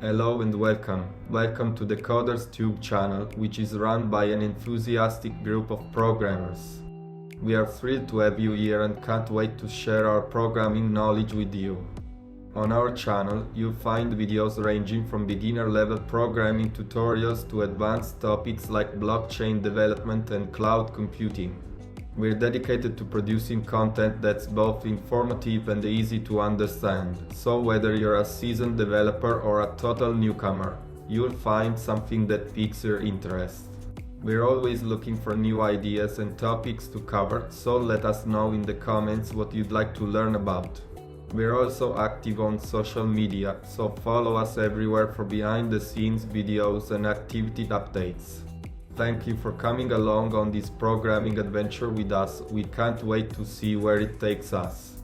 Hello and welcome. Welcome to the CodersTube channel, which is run by an enthusiastic group of programmers. We are thrilled to have you here and can't wait to share our programming knowledge with you. On our channel, you'll find videos ranging from beginner-level programming tutorials to advanced topics like blockchain development and cloud computing. We're dedicated to producing content that's both informative and easy to understand, so whether you're a seasoned developer or a total newcomer, you'll find something that piques your interest. We're always looking for new ideas and topics to cover, so let us know in the comments what you'd like to learn about. We're also active on social media, so follow us everywhere for behind-the-scenes videos and activity updates. Thank you for coming along on this programming adventure with us. We can't wait to see where it takes us.